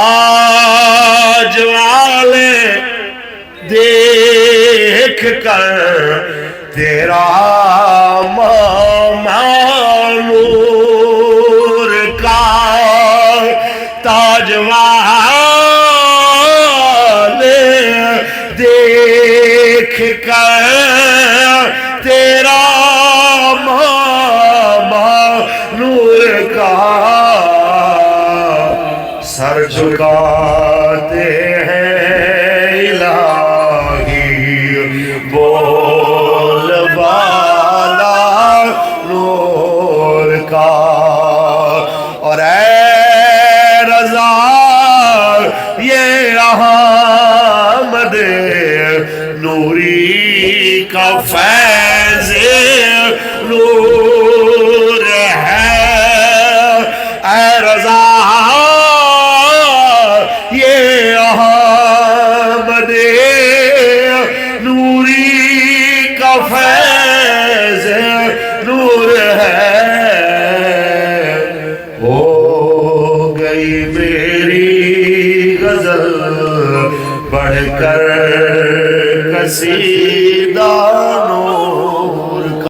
تاج والے دیکھ کر تیرا نور کا تاج والے دیکھ کر تیرا نور کا سر جھکاتے ہیں الہی بول بالا نور کا اور اے رضا یہ احمد نوری کا فیض نور ہے اے رضا یہ احمد نوری کا فیض نور ہے ہو گئی میری غزل بڑھ کر کسی